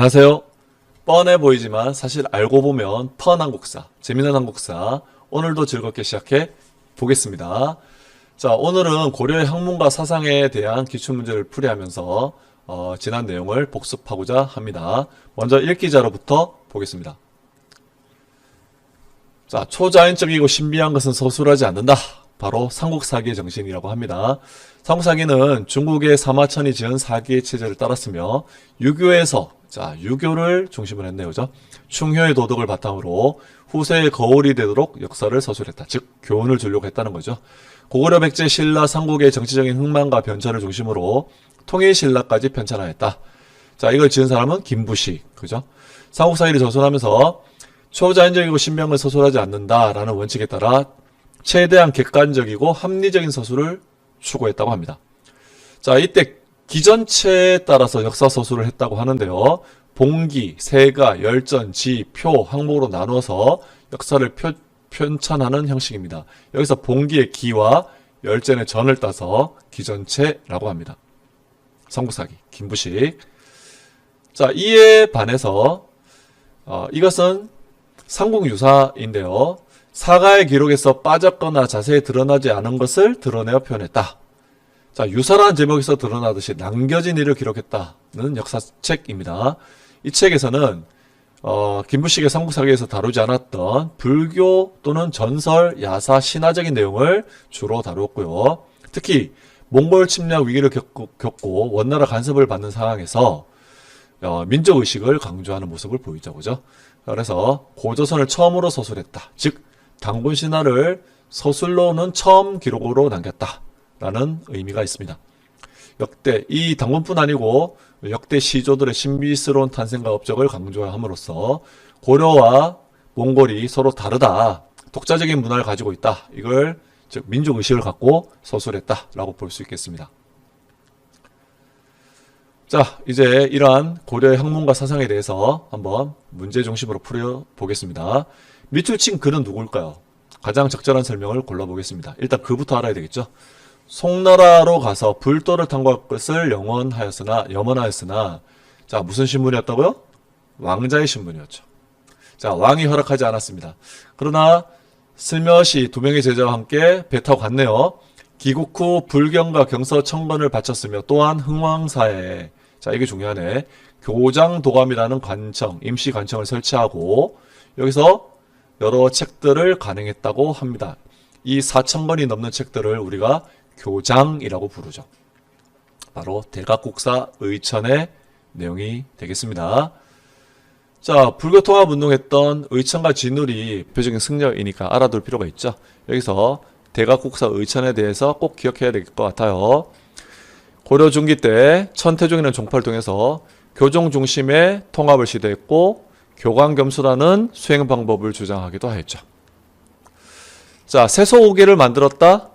안녕하세요. 뻔해 보이지만 사실 알고 보면 한국사, 재미난 한국사, 오늘도 즐겁게 시작해 보겠습니다. 자, 오늘은 고려의 학문과 사상에 대한 기출문제를 풀이하면서 지난 내용을 복습하고자 합니다. 먼저 읽기자로부터 보겠습니다. 자, 초자연적이고 신비한 것은 서술하지 않는다. 바로 삼국사기의 정신이라고 합니다. 삼국사기는 중국의 사마천이 지은 사기의 체제를 따랐으며 유교에서 유교를 중심으로 했네요. 그죠? 충효의 도덕을 바탕으로 후세의 거울이 되도록 역사를 서술했다. 즉 교훈을 주려고 했다는 거죠. 고구려 백제 신라 삼국의 정치적인 흥망과 변천을 중심으로 통일 신라까지 편찬하였다. 자, 이걸 지은 사람은 김부식. 그죠? 삼국사기를 저술하면서 초자연적이고 신비한 걸 서술하지 않는다라는 원칙에 따라 최대한 객관적이고 합리적인 서술을 추구했다고 합니다. 자, 이때 기전체에 따라서 역사 서술을 했다고 하는데요. 봉기, 세가, 열전, 지, 표, 항목으로 나누어서 역사를 편찬하는 형식입니다. 여기서 봉기의 기와 열전의 전을 따서 기전체라고 합니다. 삼국사기, 김부식. 자, 이에 반해서 이것은 삼국유사인데요. 사가의 기록에서 빠졌거나 자세히 드러나지 않은 것을 드러내어 표현했다. 자, 유사라는 제목에서 드러나듯이 남겨진 일을 기록했다는 역사책입니다. 이 책에서는 김부식의 삼국사기에서 다루지 않았던 불교 또는 전설, 야사, 신화적인 내용을 주로 다루었고요. 특히 몽골 침략 위기를 겪고 원나라 간섭을 받는 상황에서 민족의식을 강조하는 모습을 보이죠. 그죠? 그래서 고조선을 처음으로 서술했다. 즉 단군 신화를 서술로는 처음 기록으로 남겼다라는 의미가 있습니다. 역대 이 단군뿐 아니고 역대 시조들의 신비스러운 탄생과 업적을 강조함으로써 고려와 몽골이 서로 다르다, 독자적인 문화를 가지고 있다, 이걸 즉 민족의식을 갖고 서술했다라고 볼 수 있겠습니다. 자, 이제 이러한 고려의 학문과 사상에 대해서 한번 문제 중심으로 풀어보겠습니다. 밑줄 친 그는 누굴까요? 가장 적절한 설명을 골라보겠습니다. 일단 그부터 알아야 되겠죠. 송나라로 가서 불도를 탐구할 것을 염원하였으나 자, 무슨 신분이었다고요? 왕자의 신분이었죠. 자, 왕이 허락하지 않았습니다. 그러나 슬며시 두 명의 제자와 함께 배 타고 갔네요. 귀국 후 불경과 경서 청건을 바쳤으며 또한 흥왕사에, 자, 이게 중요하네, 교장도감이라는 관청, 임시 관청을 설치하고 여기서 여러 책들을 간행했다고 합니다. 이 4,000권이 넘는 책들을 우리가 교장이라고 부르죠. 바로 대각국사 의천의 내용이 되겠습니다. 자, 불교 통합 운동했던 의천과 진울이 대표적인 승려이니까 알아둘 필요가 있죠. 여기서 대각국사 의천에 대해서 꼭 기억해야 될 것 같아요. 고려 중기 때 천태종이라는 종파를 통해서 교종 중심의 통합을 시도했고 교광겸수라는 수행 방법을 주장하기도 하였죠. 자, 세소오계를 만들었다?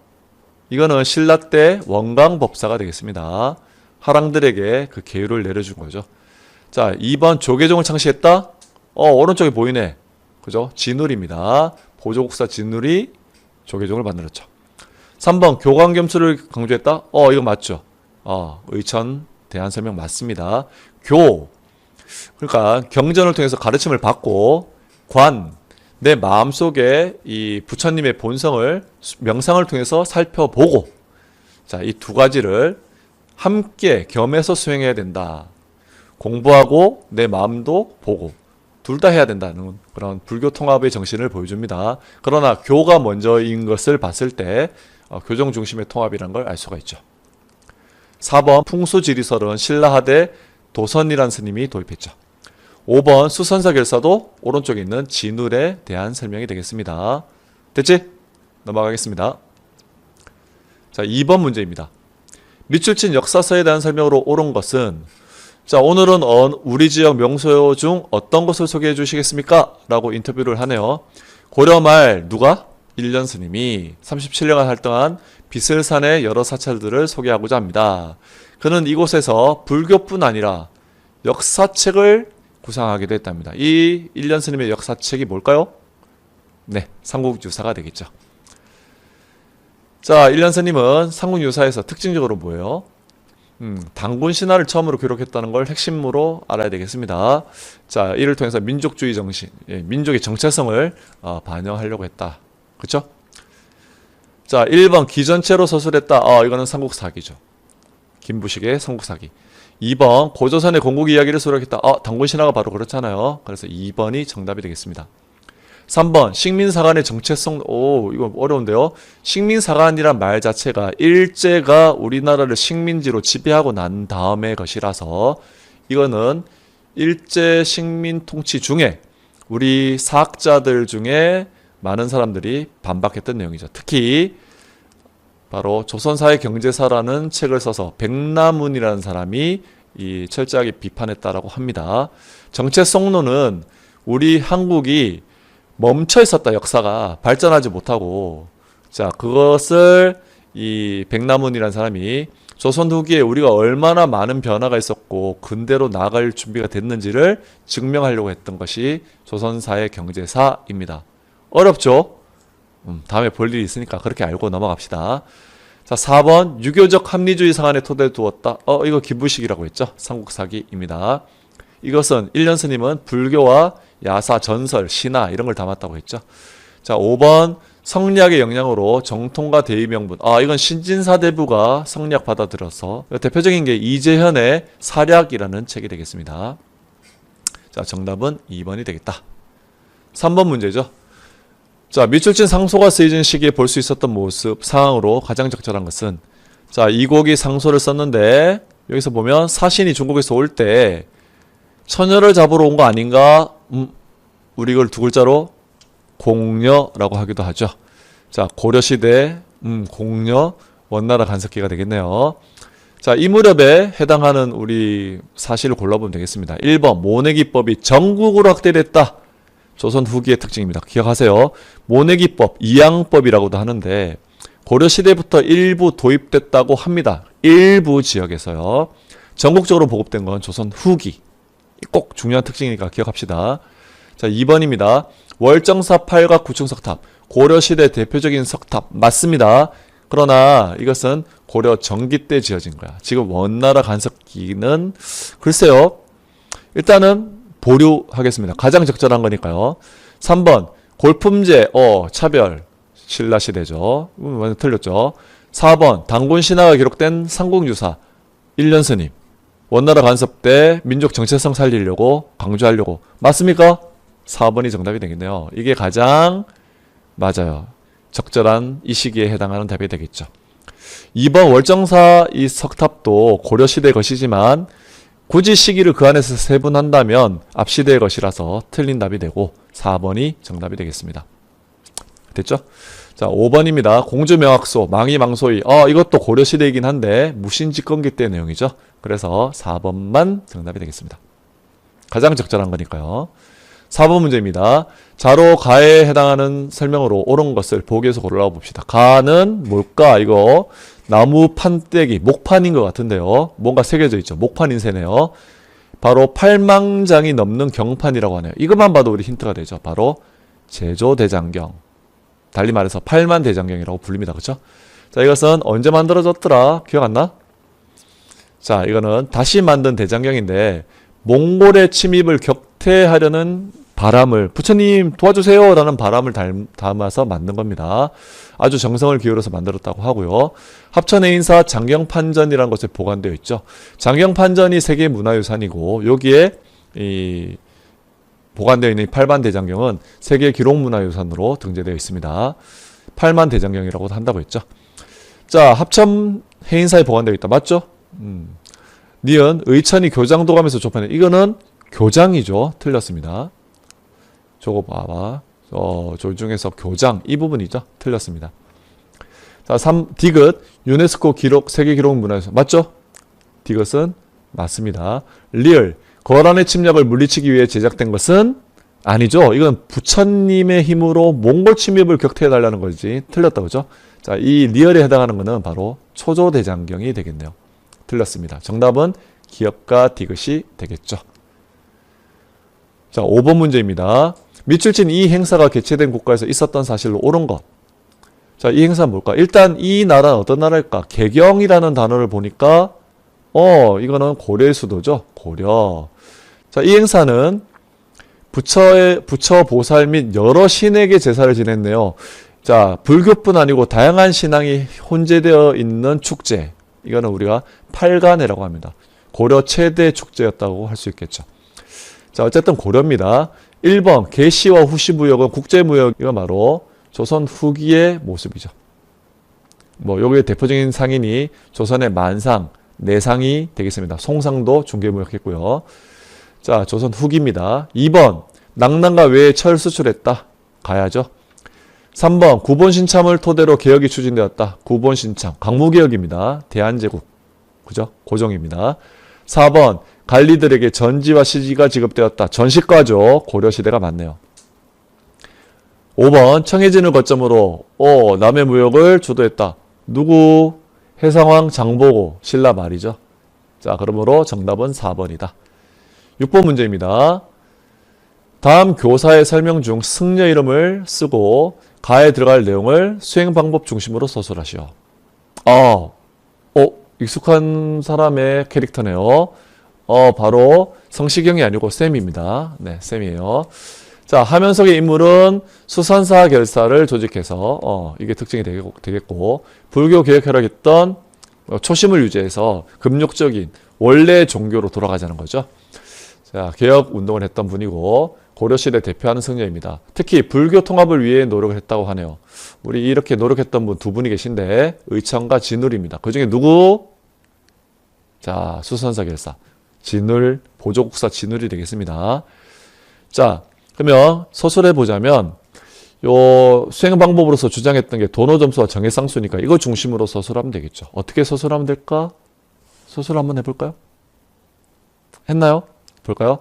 이거는 신라 때 원광법사가 되겠습니다. 하랑들에게 그 계율을 내려준 거죠. 자, 2번 조계종을 창시했다? 오른쪽에 보이네. 그죠? 진울입니다. 보조국사 진울이 조계종을 만들었죠. 3번 교광겸수를 강조했다? 이거 맞죠? 의천 대한 설명 맞습니다. 그러니까 경전을 통해서 가르침을 받고 내 마음속에 이 부처님의 본성을 명상을 통해서 살펴보고, 자, 이 두 가지를 함께 겸해서 수행해야 된다. 공부하고 내 마음도 보고 둘 다 해야 된다는 그런 불교 통합의 정신을 보여줍니다. 그러나 교가 먼저인 것을 봤을 때 교정 중심의 통합이라는 걸 알 수가 있죠. 4번 풍수지리설은 신라하대 도선이라는 스님이 도입했죠. 5번 수선사 결사도 오른쪽에 있는 진울에 대한 설명이 되겠습니다. 됐지? 넘어가겠습니다. 자, 2번 문제입니다. 밑줄 친 역사서에 대한 설명으로 옳은 것은, 자, 오늘은 우리 지역 명소 중 어떤 것을 소개해 주시겠습니까? 라고 인터뷰를 하네요. 고려 말 누가? 일련 스님이 37년간 활동한 비슬산의 여러 사찰들을 소개하고자 합니다. 그는 이곳에서 불교뿐 아니라 역사책을 구상하기도 했답니다. 이 일련 스님의 역사책이 뭘까요? 네, 삼국유사가 되겠죠. 자, 일련 스님은 삼국유사에서 특징적으로 뭐예요? 단군 신화를 처음으로 기록했다는 걸 핵심으로 알아야 되겠습니다. 자, 이를 통해서 민족주의 정신, 민족의 정체성을 반영하려고 했다. 그쵸? 자, 1번 기전체로 서술했다. 이거는 삼국사기죠. 김부식의 삼국사기. 2번 고조선의 건국 이야기를 수록했다. 단군 신화가 바로 그렇잖아요. 그래서 2번이 정답이 되겠습니다. 3번 식민사관의 정체성. 이거 어려운데요. 식민사관이란 말 자체가 일제가 우리나라를 식민지로 지배하고 난 다음의 것이라서 이거는 일제 식민 통치 중에 우리 사학자들 중에 많은 사람들이 반박했던 내용이죠. 특히 바로 조선사의 경제사라는 책을 써서 백남훈이라는 사람이 이 철저하게 비판했다라고 합니다. 정체성론은 우리 한국이 멈춰 있었다, 역사가 발전하지 못하고, 자, 그것을 이 백남훈이라는 사람이 조선 후기에 우리가 얼마나 많은 변화가 있었고 근대로 나아갈 준비가 됐는지를 증명하려고 했던 것이 조선사의 경제사입니다. 어렵죠? 다음에 볼 일이 있으니까 그렇게 알고 넘어갑시다. 자, 4번 유교적 합리주의 상한에 토대를 두었다. 이거 기부식이라고 했죠. 삼국사기입니다. 이것은 일년 스님은 불교와 야사, 전설, 신화 이런 걸 담았다고 했죠. 자, 5번 성리학의 영향으로 정통과 대의명분. 이건 신진사대부가 성리학 받아들여서 대표적인 게 이재현의 사략이라는 책이 되겠습니다. 자, 정답은 2번이 되겠다. 3번 문제죠. 자, 미출진 상소가 쓰여진 시기에 볼 수 있었던 모습, 상황으로 가장 적절한 것은, 자, 이곡이 상소를 썼는데 여기서 보면 사신이 중국에서 올 때 처녀를 잡으러 온 거 아닌가? 우리 이걸 두 글자로 공녀라고 하기도 하죠. 자, 고려시대 공녀 원나라 간섭기가 되겠네요. 자, 이 무렵에 해당하는 우리 사실을 골라보면 되겠습니다. 1번 모내기법이 전국으로 확대됐다. 조선 후기의 특징입니다. 기억하세요. 모내기법, 이양법이라고도 하는데 고려시대부터 일부 도입됐다고 합니다. 일부 지역에서요. 전국적으로 보급된 건 조선 후기. 꼭 중요한 특징이니까 기억합시다. 자, 2번입니다. 월정사 팔각 구층석탑. 고려시대 대표적인 석탑. 맞습니다. 그러나 이것은 고려 전기 때 지어진 거야. 지금 원나라 간섭기는 글쎄요. 일단은 보류하겠습니다. 가장 적절한 거니까요. 3번 골품제, 차별. 신라시대죠. 완전 틀렸죠. 4번 단군 신화가 기록된 삼국유사. 일년스님. 원나라 간섭 때 민족 정체성 살리려고 강조하려고. 맞습니까? 4번이 정답이 되겠네요. 이게 가장 맞아요. 적절한 이 시기에 해당하는 답이 되겠죠. 2번 월정사 이 석탑도 고려시대 것이지만 굳이 시기를 그 안에서 세분한다면 앞시대의 것이라서 틀린 답이 되고 4번이 정답이 되겠습니다. 됐죠? 자, 5번입니다. 공주명학소, 망이망소이. 이것도 고려시대이긴 한데 무신집권기 때 내용이죠. 그래서 4번만 정답이 되겠습니다. 가장 적절한 거니까요. 4번 문제입니다. 자로 가에 해당하는 설명으로 옳은 것을 보기에서 골라봅시다. 가는 뭘까? 이거 나무 판때기, 목판인 것 같은데요. 뭔가 새겨져 있죠. 목판 인쇄네요. 바로 8망장이 넘는 경판이라고 하네요. 이것만 봐도 우리 힌트가 되죠. 바로 제조대장경. 달리 말해서 8만 대장경이라고 불립니다. 그렇죠? 자, 이것은 언제 만들어졌더라? 기억 안 나? 자, 이거는 다시 만든 대장경인데 몽골의 침입을 격퇴하려는 바람을, 부처님 도와주세요 라는 바람을 담아서 만든 겁니다. 아주 정성을 기울여서 만들었다고 하고요. 합천해인사 장경판전이라는 곳에 보관되어 있죠. 장경판전이 세계문화유산이고 여기에 이 보관되어 있는 8만 대장경은 세계 기록문화유산으로 등재되어 있습니다. 8만 대장경이라고 한다고 했죠. 자, 합천해인사에 보관되어 있다. 맞죠? 니은 의천이 교장도 가면서 좁혀내. 이거는 교장이죠. 틀렸습니다. 저거 봐봐. 저 중에서 교장 이 부분이죠. 틀렸습니다. 자, 3 디귿 유네스코 기록 세계 기록 문화유산 맞죠? 디귿은 맞습니다. 리을 거란의 침략을 물리치기 위해 제작된 것은 아니죠. 이건 부처님의 힘으로 몽골 침입을 격퇴해달라는 거지. 틀렸다 그죠? 자, 이 리얼에 해당하는 것은 바로 초조대장경이 되겠네요. 틀렸습니다. 정답은 기업가 디귿이 되겠죠. 자, 5번 문제입니다. 미출진 이 행사가 개최된 국가에서 있었던 사실로 옳은 것. 자, 이 행사는 뭘까? 일단 이 나라는 어떤 나라일까? 개경이라는 단어를 보니까 이거는 고려의 수도죠. 고려. 자, 이 행사는 부처 보살 및 여러 신에게 제사를 지냈네요. 자, 불교뿐 아니고 다양한 신앙이 혼재되어 있는 축제. 이거는 우리가 팔간회라고 합니다. 고려 최대 축제였다고 할 수 있겠죠. 자, 어쨌든 고려입니다. 1번 개시와 후시무역은 국제무역이 바로 조선 후기의 모습이죠. 여기에 대표적인 상인이 조선의 만상, 내상이 되겠습니다. 송상도 중개무역했고요. 자, 조선 후기입니다. 2번 낙랑과 외에 철 수출했다. 가야죠. 3번 구본신참을 토대로 개혁이 추진되었다. 구본신참, 강무개혁입니다. 대한제국, 그죠? 고종입니다. 4번 관리들에게 전지와 시지가 지급되었다. 전시과죠. 고려시대가 맞네요. 5번 청해진을 거점으로 남의 무역을 주도했다. 누구? 해상왕 장보고 신라 말이죠. 자, 그러므로 정답은 4번이다. 6번 문제입니다. 다음 교사의 설명 중 승려 이름을 쓰고 가에 들어갈 내용을 수행 방법 중심으로 서술하시오. 익숙한 사람의 캐릭터네요. 바로 성시경이 아니고 쌤입니다. 네, 쌤이에요. 자, 화면 속의 인물은 수선사 결사를 조직해서 이게 특징이 되겠고, 불교 개혁하려했던 초심을 유지해서 금욕적인 원래 종교로 돌아가자는 거죠. 자, 개혁 운동을 했던 분이고 고려시대 대표하는 승려입니다. 특히 불교 통합을 위해 노력을 했다고 하네요. 우리 이렇게 노력했던 분 두 분이 계신데 의천과 진울입니다. 그 중에 누구? 자, 수선사 결사. 진울, 보조국사 진울이 되겠습니다. 자, 그러면 서술해 보자면 요 수행 방법으로서 주장했던 게 도노점수와 정해상수니까 이거 중심으로 서술하면 되겠죠. 어떻게 서술하면 될까? 서술 한번 해볼까요? 했나요? 볼까요?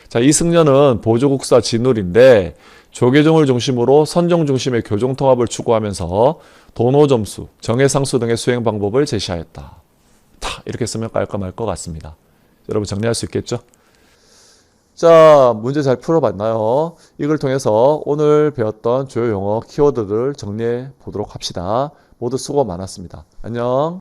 자, 이 승려는 보조국사 진울인데 조계종을 중심으로 선종 중심의 교종통합을 추구하면서 도노점수, 정해상수 등의 수행 방법을 제시하였다. 이렇게 쓰면 깔까 말 것 같습니다. 여러분 정리할 수 있겠죠? 자, 문제 잘 풀어봤나요? 이걸 통해서 오늘 배웠던 주요 용어, 키워드를 정리해 보도록 합시다. 모두 수고 많았습니다. 안녕.